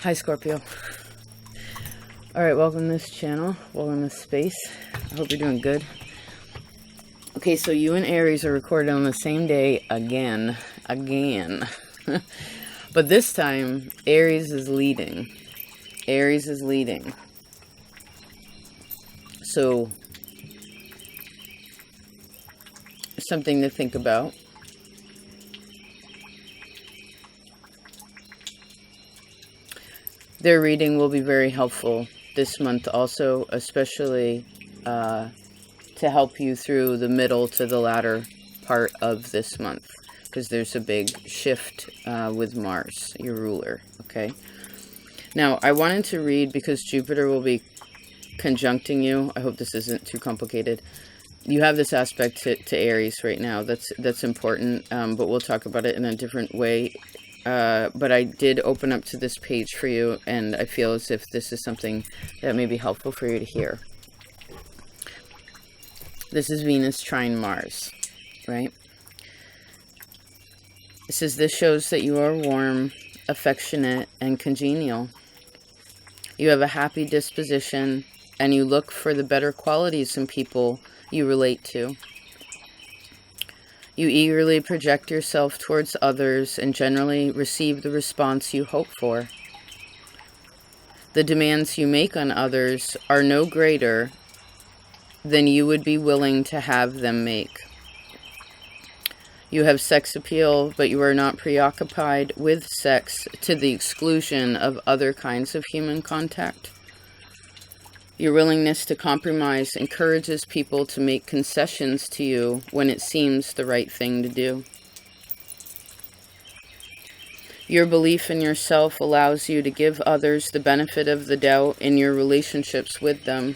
Hi, Scorpio. Alright, welcome to this channel. Welcome to this space. I hope you're doing good. Okay, so you and Aries are recorded on the same day again. But this time, Aries is leading. Aries is leading. So, something to think about. Their reading will be very helpful this month also, especially to help you through the middle to the latter part of this month, because there's a big shift with Mars, your ruler, okay? Now, I wanted to read, because Jupiter will be conjuncting you. I hope this isn't too complicated. You have this aspect to Aries right now. That's important, but we'll talk about it in a different way. But I did open up to this page for you, and I feel as if this is something that may be helpful for you to hear. This is Venus trine Mars, right? It says, this shows that you are warm, affectionate, and congenial. You have a happy disposition, and you look for the better qualities in people you relate to. You eagerly project yourself towards others and generally receive the response you hope for. The demands you make on others are no greater than you would be willing to have them make. You have sex appeal, but you are not preoccupied with sex to the exclusion of other kinds of human contact. Your willingness to compromise encourages people to make concessions to you when it seems the right thing to do. Your belief in yourself allows you to give others the benefit of the doubt in your relationships with them.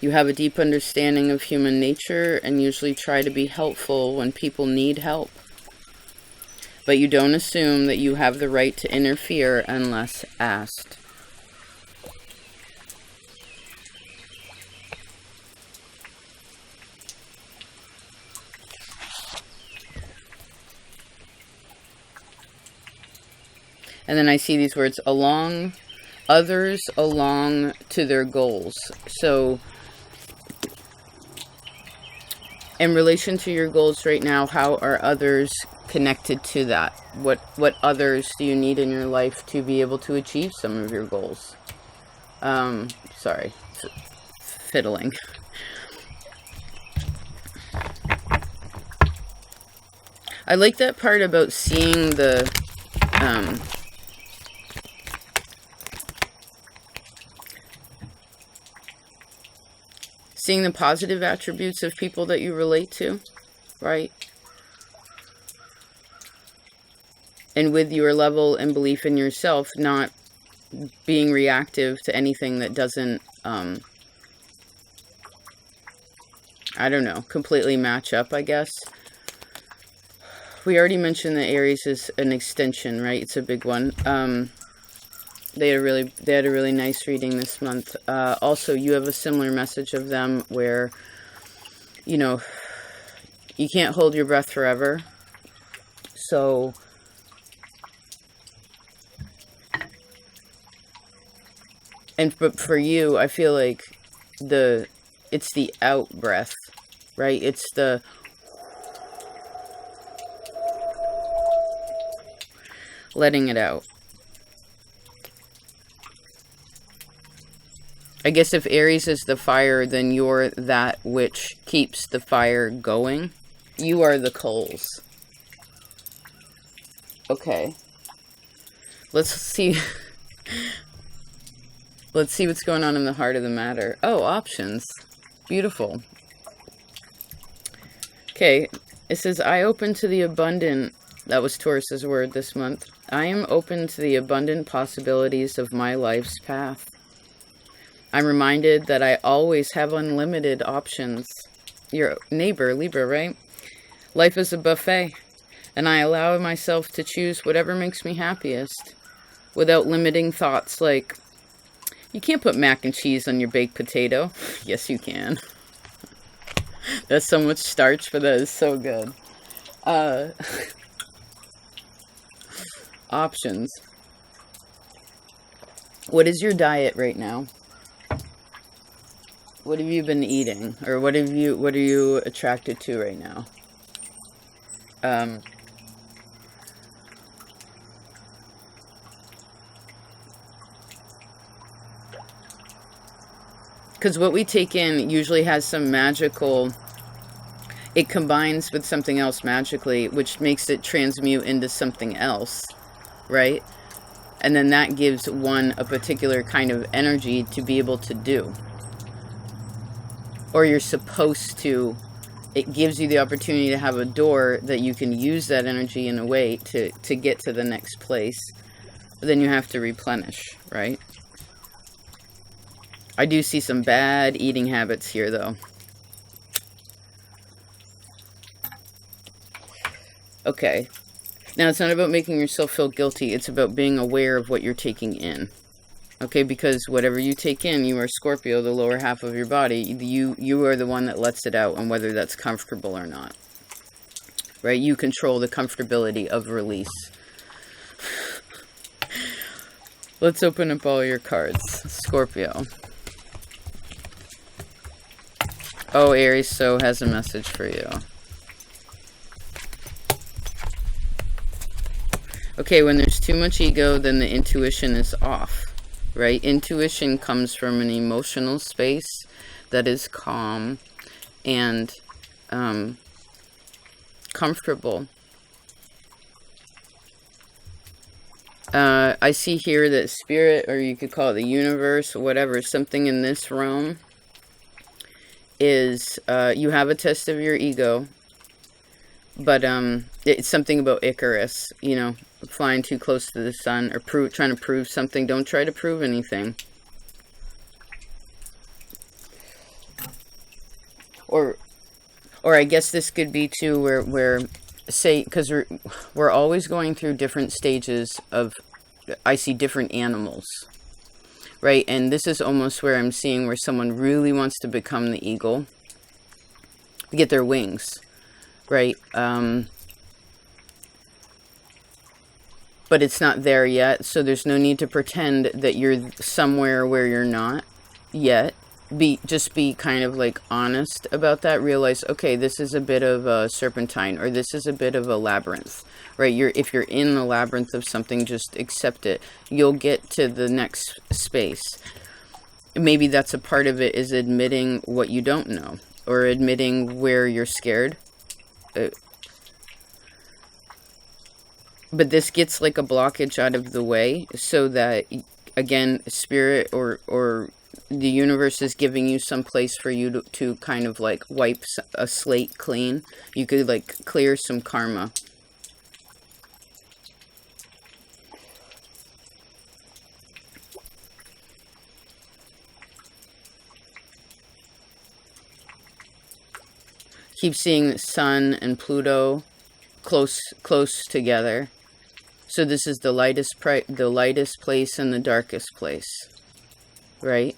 You have a deep understanding of human nature and usually try to be helpful when people need help. But you don't assume that you have the right to interfere unless asked. And then I see these words, others along to their goals. So, in relation to your goals right now, how are others connected to that? What others do you need in your life to be able to achieve some of your goals? Sorry, fiddling. I like that part about seeing the, seeing the positive attributes of people that you relate to, right? And with your level and belief in yourself, not being reactive to anything that doesn't, I don't know, completely match up, I guess. We already mentioned that Aries is an extension, right? It's a big one. They had a really nice reading this month. Also, you have a similar message of them where, you know, you can't hold your breath forever. So, but for you, I feel like it's the out breath, right? It's the letting it out. I guess if Aries is the fire, then you're that which keeps the fire going. You are the coals. Okay. Let's see. Let's see what's going on in the heart of the matter. Oh, options. Beautiful. Okay. It says, I open to the abundant. That was Taurus's word this month. I am open to the abundant possibilities of my life's path. I'm reminded that I always have unlimited options. Your neighbor, Libra, right? Life is a buffet, and I allow myself to choose whatever makes me happiest, without limiting thoughts like, you can't put mac and cheese on your baked potato. Yes, you can. That's so much starch, but that is so good. Options. What is your diet right now? What have you been eating? Or what are you attracted to right now? Because what we take in usually has some magical, it combines with something else magically, which makes it transmute into something else, right? And then that gives one a particular kind of energy to be able to do. Or you're supposed to, it gives you the opportunity to have a door that you can use that energy in a way to get to the next place. But then you have to replenish, right? I do see some bad eating habits here, though. Okay. Now, it's not about making yourself feel guilty. It's about being aware of what you're taking in. Okay, because whatever you take in, you are Scorpio, the lower half of your body. You are the one that lets it out, and whether that's comfortable or not. Right? You control the comfortability of release. Let's open up all your cards. Scorpio. Oh, Aries So has a message for you. Okay, when there's too much ego, then the intuition is off, right? Intuition comes from an emotional space that is calm and comfortable. I see here that spirit, or you could call it the universe, whatever, something in this realm is, you have a test of your ego, but it's something about Icarus, you know, flying too close to the sun, or trying to prove something. Don't try to prove anything. Or I guess this could be too, where say, because we're always going through different stages of, I see different animals, right? And this is almost where I'm seeing where someone really wants to become the eagle, to get their wings, right? But it's not there yet, so there's no need to pretend that you're somewhere where you're not yet. Just be kind of like honest about that. Realize, okay, this is a bit of a serpentine, or this is a bit of a labyrinth, right? If you're in the labyrinth of something, just accept it. You'll get to the next space. Maybe that's a part of it, is admitting what you don't know, or admitting where you're scared. But this gets like a blockage out of the way, so that, again, spirit or the universe is giving you some place for you to kind of like wipe a slate clean. You could like clear some karma. Keep seeing the Sun and Pluto close together. So this is the lightest place and the darkest place, right?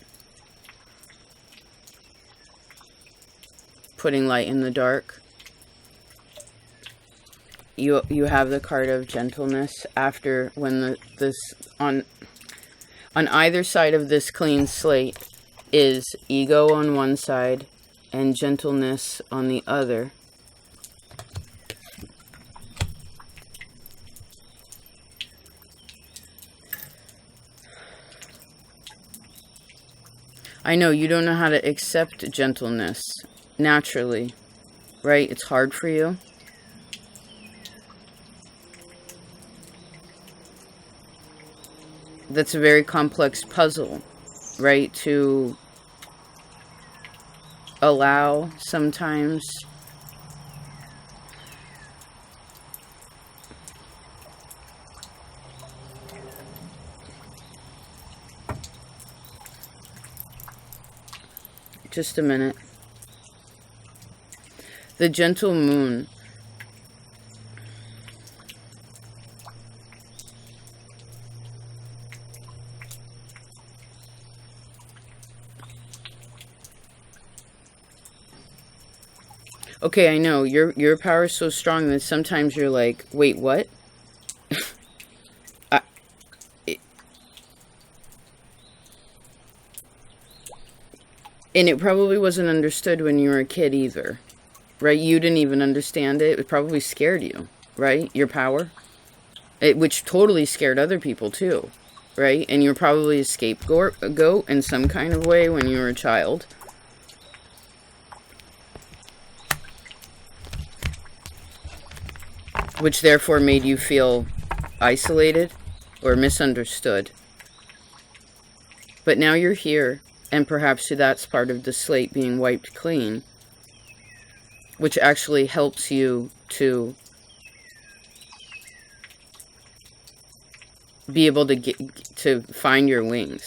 Putting light in the dark. You have the card of gentleness after, when this on either side of this clean slate is ego on one side and gentleness on the other. I know you don't know how to accept gentleness naturally, right? It's hard for you. That's a very complex puzzle, right? To allow sometimes. Just a minute. The gentle moon. Okay, I know your power is so strong that sometimes you're like, wait, what? And it probably wasn't understood when you were a kid either, right? You didn't even understand it. It probably scared you, right? Your power, which totally scared other people too, right? And you were probably a scapegoat in some kind of way when you were a child. Which therefore made you feel isolated or misunderstood. But now you're here, and perhaps that's part of the slate being wiped clean, which actually helps you to be able to find your wings.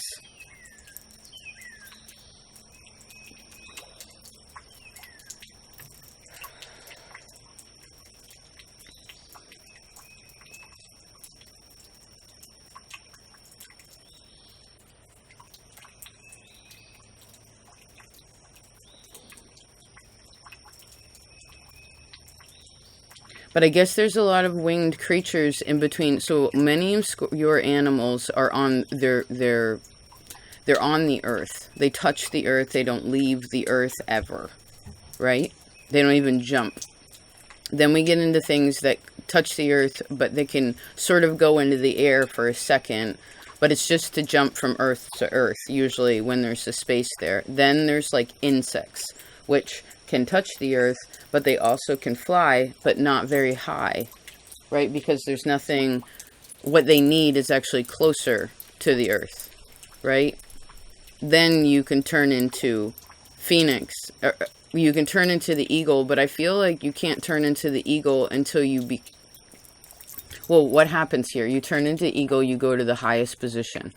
But I guess there's a lot of winged creatures in between. So many of your animals are on they're on the earth. They touch the earth. They don't leave the earth ever, right? They don't even jump. Then we get into things that touch the earth, but they can sort of go into the air for a second. But it's just to jump from earth to earth, usually when there's a space there. Then there's like insects, which can touch the earth, but they also can fly, but not very high, right? Because there's nothing, what they need is actually closer to the earth, right? Then you can turn into phoenix, or you can turn into the eagle, but I feel like you can't turn into the eagle until you well, what happens here? You turn into eagle, you go to the highest position.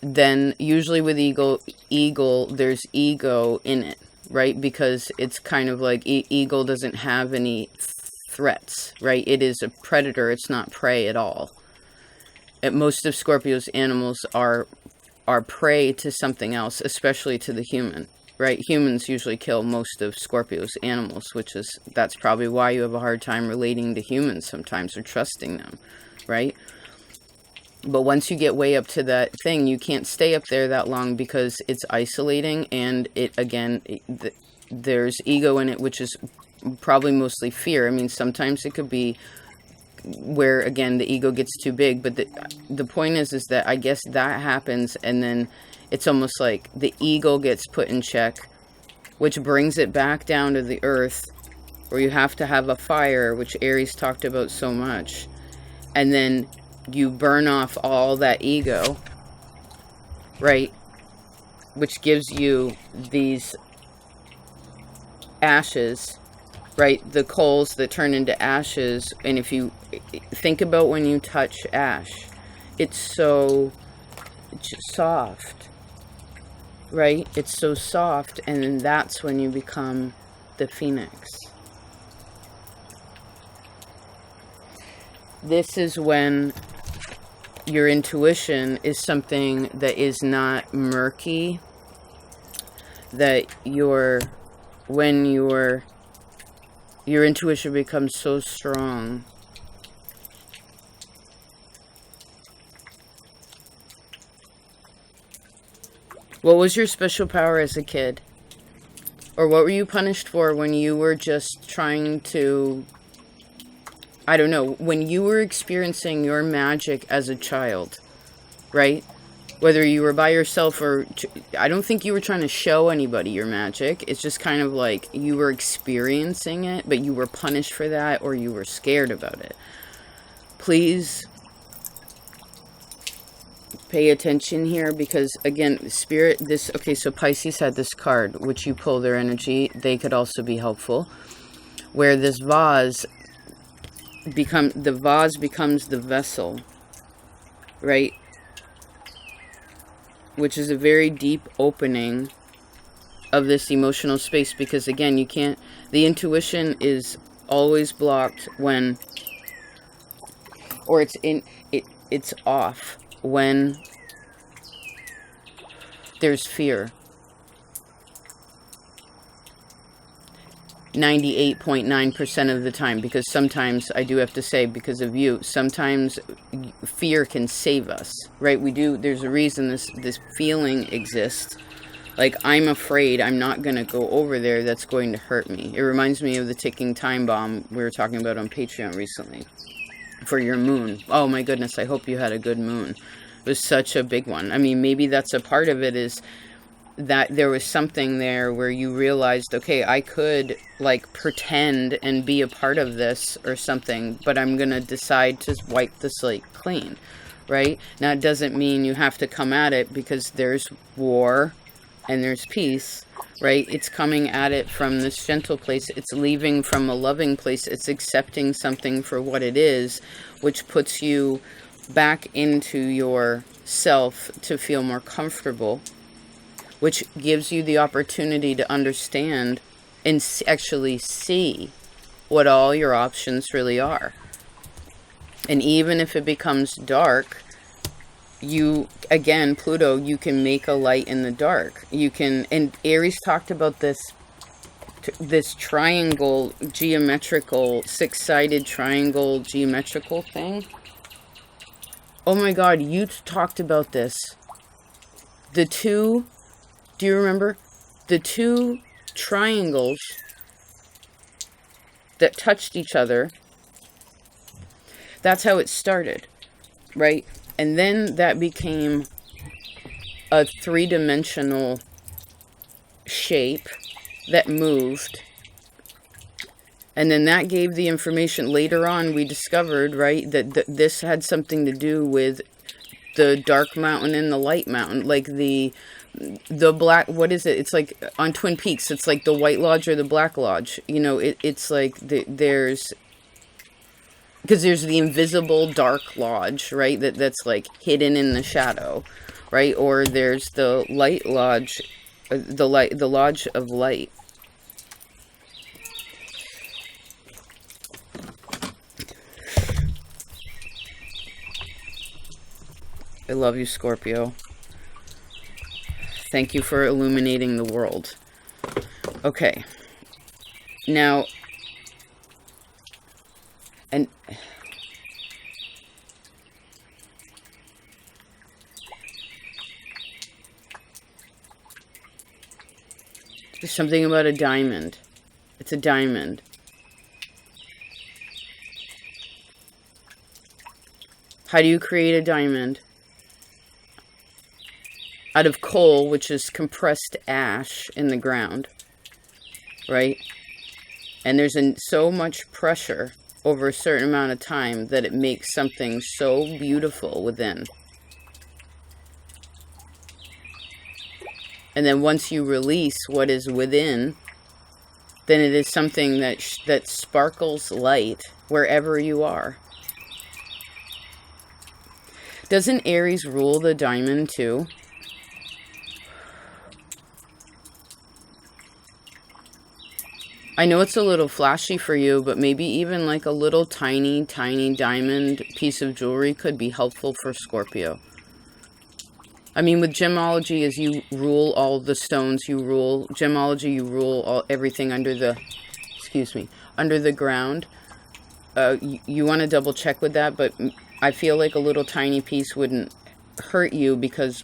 Then usually with eagle, there's ego in it, right? Because it's kind of like eagle doesn't have any threats, right? It is a predator. It's not prey at all. Most of Scorpio's animals are prey to something else, especially to the human, right? Humans usually kill most of Scorpio's animals, that's probably why you have a hard time relating to humans sometimes or trusting them, right? But once you get way up to that thing, you can't stay up there that long because it's isolating, and there's ego in it, which is probably mostly fear. I mean, sometimes it could be where, again, the ego gets too big, but the point is that I guess that happens, and then it's almost like the ego gets put in check, which brings it back down to the earth, where you have to have a fire, which Aries talked about so much, and then you burn off all that ego, right? Which gives you these ashes, right? The coals that turn into ashes. And if you think about when you touch ash, it's just soft, right? It's so soft. And then that's when you become the phoenix. This is when your intuition is something that is not murky, that your intuition becomes so strong. What was your special power as a kid? Or what were you punished for when you were just trying to, I don't know, when you were experiencing your magic as a child, right? Whether you were by yourself or, I don't think you were trying to show anybody your magic. It's just kind of like you were experiencing it, but you were punished for that, or you were scared about it. Please pay attention here, because again, spirit, okay, so Pisces had this card, which you pull their energy. They could also be helpful, where this vase becomes the vessel, right? Which is a very deep opening of this emotional space, because again, the intuition is always blocked when, or it's off when there's fear. 98.9% of the time, because sometimes, I do have to say, because of you, sometimes fear can save us, right? There's a reason this feeling exists, Like, I'm afraid I'm not going to go over there. That's going to hurt me. It reminds me of the ticking time bomb we were talking about on Patreon recently for your moon. Oh my goodness, I hope you had a good moon. It was such a big one. I mean, maybe that's a part of it, is that there was something there where you realized, okay, I could like pretend and be a part of this or something, but I'm going to decide to wipe the slate clean, right? Now, it doesn't mean you have to come at it, because there's war and there's peace, right? It's coming at it from this gentle place. It's leaving from a loving place. It's accepting something for what it is, which puts you back into yourself to feel more comfortable, which gives you the opportunity to understand and actually see what all your options really are. And even if it becomes dark, you, again, Pluto, you can make a light in the dark. You can, and Aries talked about this triangle, geometrical, six-sided triangle geometrical thing. Oh my God, you talked about this. The two, do you remember? The two triangles that touched each other. That's how it started, right? And then that became a three-dimensional shape that moved. And then that gave the information. Later on, we discovered, right, that this had something to do with the dark mountain and the light mountain. Like the black, what is it? It's like on Twin Peaks. It's like the White Lodge or the Black Lodge. You know, it's like there's... Because there's the invisible dark lodge, right? That's like hidden in the shadow, right? Or there's the light lodge, the lodge of light. I love you, Scorpio. Thank you for illuminating the world. Okay. Now, and there's something about a diamond. It's a diamond. How do you create a diamond? Out of coal, which is compressed ash in the ground, right? And there's so much pressure over a certain amount of time that it makes something so beautiful within. And then once you release what is within, then it is something that sparkles light wherever you are. Doesn't Aries rule the diamond too? I know it's a little flashy for you, but maybe even like a little tiny diamond piece of jewelry could be helpful for Scorpio. I mean, with gemology, as you rule all the stones, you rule gemology, you rule everything under the, under the ground. You want to double check with that, but I feel like a little tiny piece wouldn't hurt you, because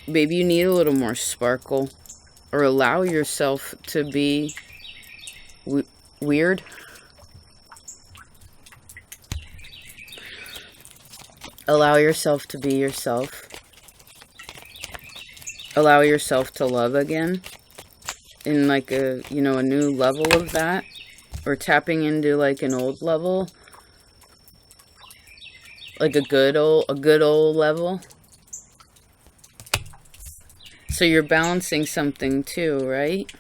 maybe you need a little more sparkle, or allow yourself to be weird. Allow yourself to be yourself. Allow yourself to love again in like a new level of that, or tapping into like an old level, like a good old level. So you're balancing something too, right?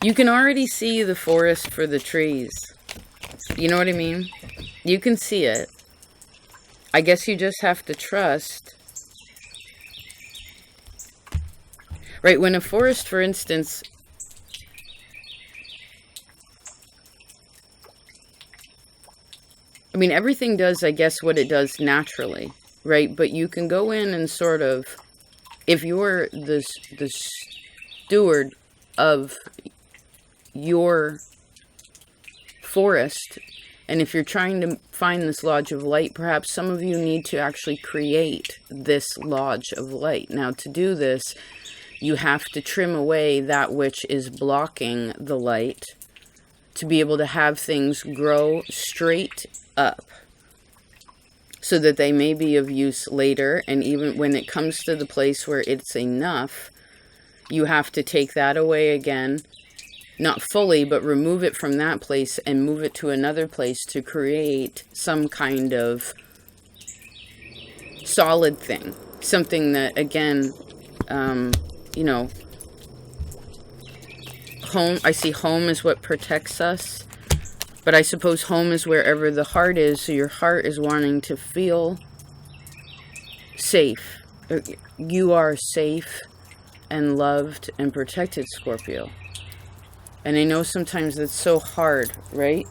You can already see the forest for the trees. You know what I mean? You can see it. I guess you just have to trust. Right, when a forest, for instance, I mean, everything does, I guess, what it does naturally, right? But you can go in and sort of, if you're the steward of your forest, and if you're trying to find this lodge of light, perhaps some of you need to actually create this lodge of light. Now, to do this, you have to trim away that which is blocking the light to be able to have things grow straight up so that they may be of use later. And even when it comes to the place where it's enough, you have to take that away again. Not fully, but remove it from that place and move it to another place to create some kind of solid thing. Something that, again, you know, home, I see home is what protects us. But I suppose home is wherever the heart is. So your heart is wanting to feel safe. You are safe and loved and protected, Scorpio. And I know sometimes that's so hard, right?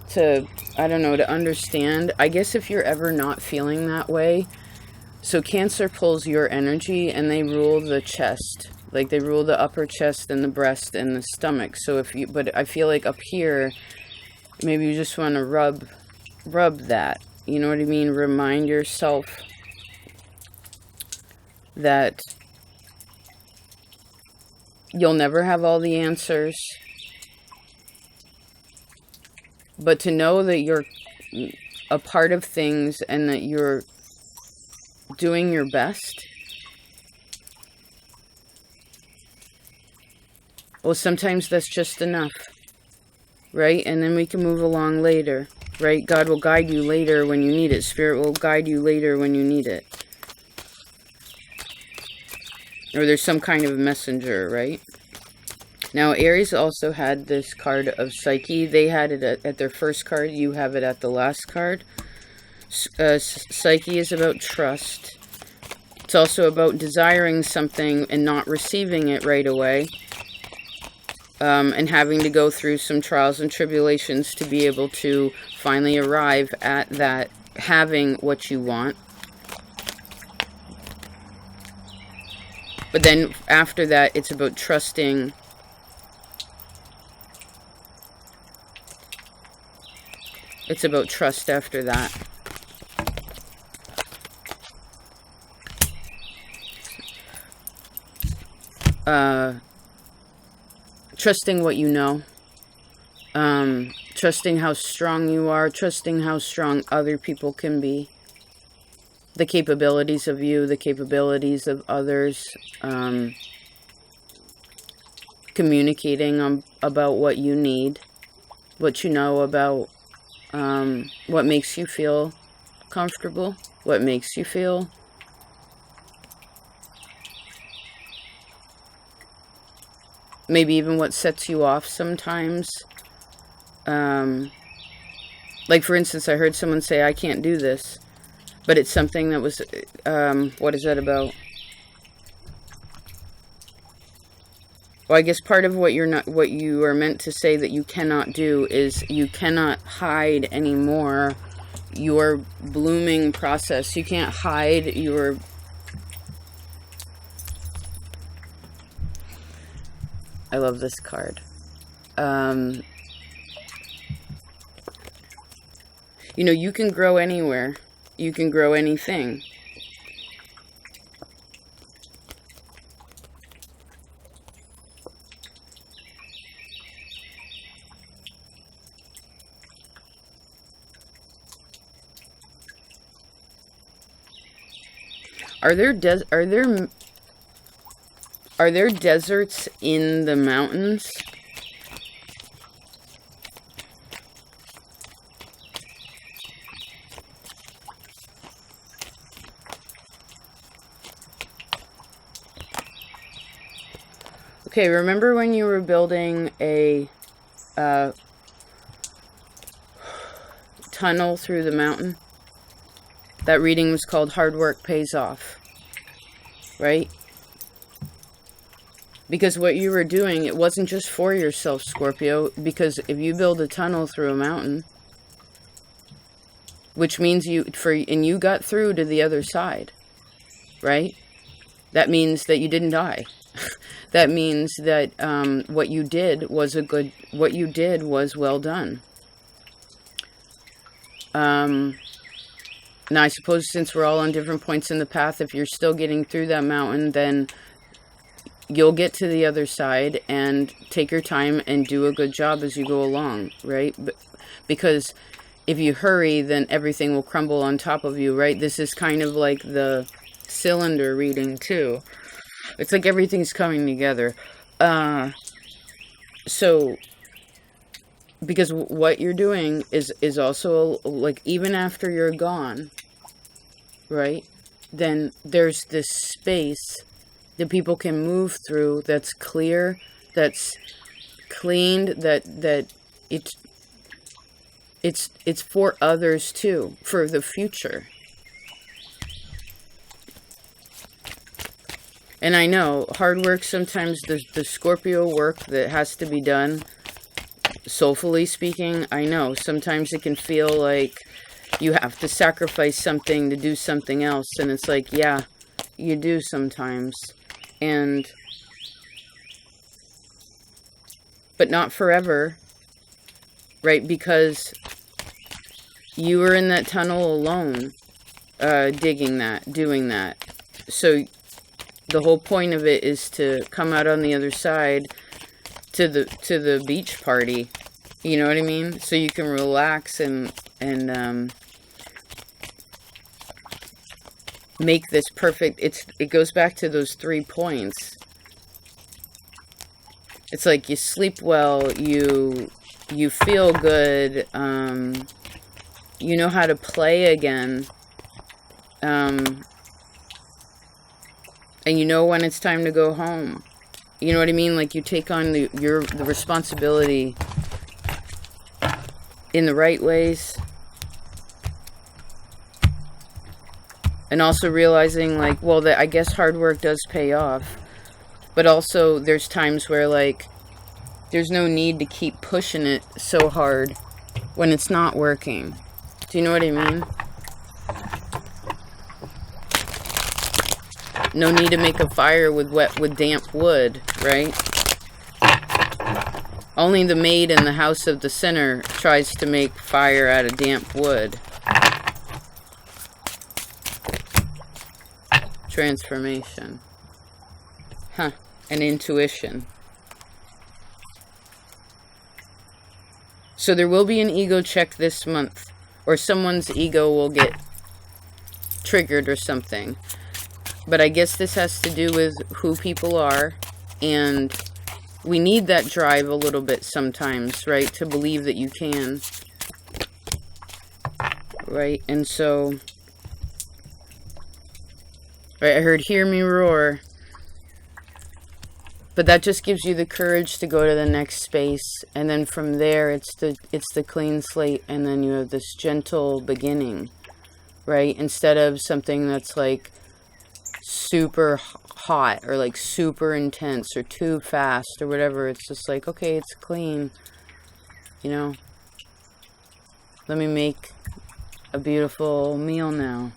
To, I don't know, to understand. I guess if you're ever not feeling that way. So Cancer pulls your energy and they rule the chest. Like they rule the upper chest and the breast and the stomach. So if you, but I feel like up here, maybe you just want to rub that. You know what I mean? Remind yourself that you'll never have all the answers, but to know that you're a part of things and that you're doing your best. Well, sometimes that's just enough, right? And then we can move along later, right? God will guide you later when you need it. Spirit will guide you later when you need it. Or there's some kind of messenger, right? Now, Aries also had this card of Psyche. They had it at their first card. You have it at the last card. Psyche is about trust. It's also about desiring something and not receiving it right away. And having to go through some trials and tribulations to be able to finally arrive at that, having what you want. But then after that, it's about trusting. It's about trust after that. Trusting what you know. Trusting how strong you are. Trusting how strong other people can be. The capabilities of you, the capabilities of others, communicating about what you need, what you know about what makes you feel comfortable, what makes you feel maybe even what sets you off sometimes. Like for instance, I heard someone say, I can't do this. But it's something that was, what is that about? Well, I guess part of what you are meant to say that you cannot do is you cannot hide anymore your blooming process. You can't hide your, I love this card. You know, you can grow anywhere. You can grow anything. Are there deserts in the mountains? Okay, remember when you were building a tunnel through the mountain? That reading was called Hard Work Pays Off, right? Because what you were doing, it wasn't just for yourself, Scorpio, because if you build a tunnel through a mountain, which means you got through to the other side, right? That means that you didn't die. That means that what you did was well done. Now, I suppose since we're all on different points in the path, if you're still getting through that mountain, then you'll get to the other side, and take your time and do a good job as you go along, right? Because if you hurry, then everything will crumble on top of you, right? This is kind of like the cylinder reading too. It's like everything's coming together. So, because what you're doing is also, like, even after you're gone, right? Then there's this space that people can move through, that's clear, that's cleaned, that it's for others too, for the future. And I know hard work, sometimes the Scorpio work that has to be done, soulfully speaking, I know sometimes it can feel like you have to sacrifice something to do something else, and it's like, yeah, you do sometimes, but not forever, right? Because you were in that tunnel alone, doing that. So the whole point of it is to come out on the other side to the beach party. You know what I mean? So you can relax and make this perfect. It goes back to those 3 points. It's like you sleep well, you feel good, you know how to play again, and you know when it's time to go home. You know what I mean? Like, you take on the responsibility in the right ways. And also realizing, like, well, I guess hard work does pay off. But also, there's times where, like, there's no need to keep pushing it so hard when it's not working. Do you know what I mean? No need to make a fire with damp wood, right? Only the maid in the house of the sinner tries to make fire out of damp wood. Transformation. Huh. And intuition. So there will be an ego check this month, or someone's ego will get triggered or something. But I guess this has to do with who people are, and we need that drive a little bit sometimes, right? To believe that you can. Right? And so, right, I heard "hear me roar." But that just gives you the courage to go to the next space, and then from there it's the clean slate, and then you have this gentle beginning, right? Instead of something that's like super hot or like super intense or too fast or whatever. It's just like, okay, it's clean, you know. Let me make a beautiful meal now,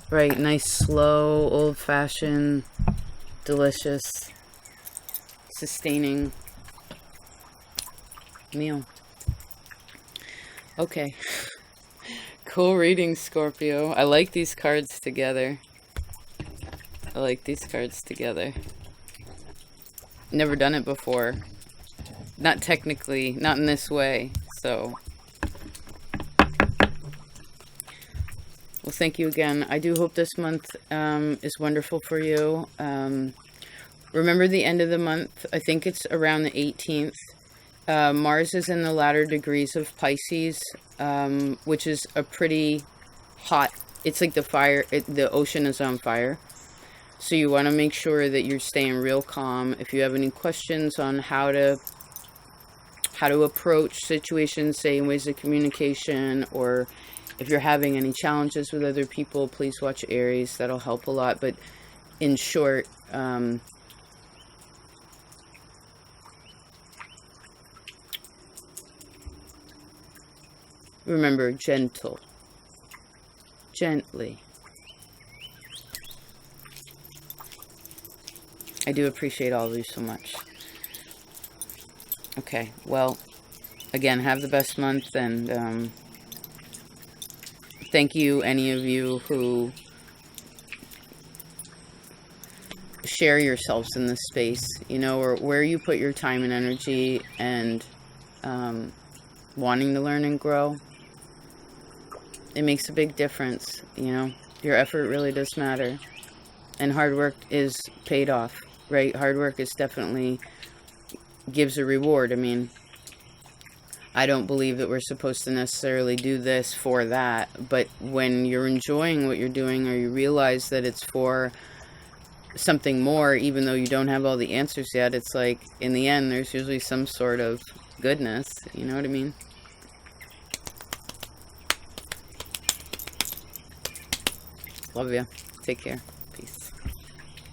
right? Nice, slow, old-fashioned, delicious, sustaining meal. Okay. Cool reading, Scorpio. I like these cards together. Never done it before. Not technically, not in this way. So, well, thank you again. I do hope this month is wonderful for you. Remember the end of the month. I think it's around the 18th. Mars is in the latter degrees of Pisces, which is a pretty hot, it's like the fire, the ocean is on fire. So you want to make sure that you're staying real calm. If you have any questions on how to approach situations, say in ways of communication, or if you're having any challenges with other people, please watch Aries. That'll help a lot. But in short, remember, gentle, Gently. I do appreciate all of you so much. Okay, well, again, have the best month, and thank you, any of you who share yourselves in this space, you know, or where you put your time and energy, and wanting to learn and grow. It makes a big difference, you know. Your effort really does matter. And hard work is paid off, right? Hard work is definitely gives a reward. I mean, I don't believe that we're supposed to necessarily do this for that, but when you're enjoying what you're doing, or you realize that it's for something more, even though you don't have all the answers yet, it's like, in the end, there's usually some sort of goodness, you know what I mean? Love ya. Take care.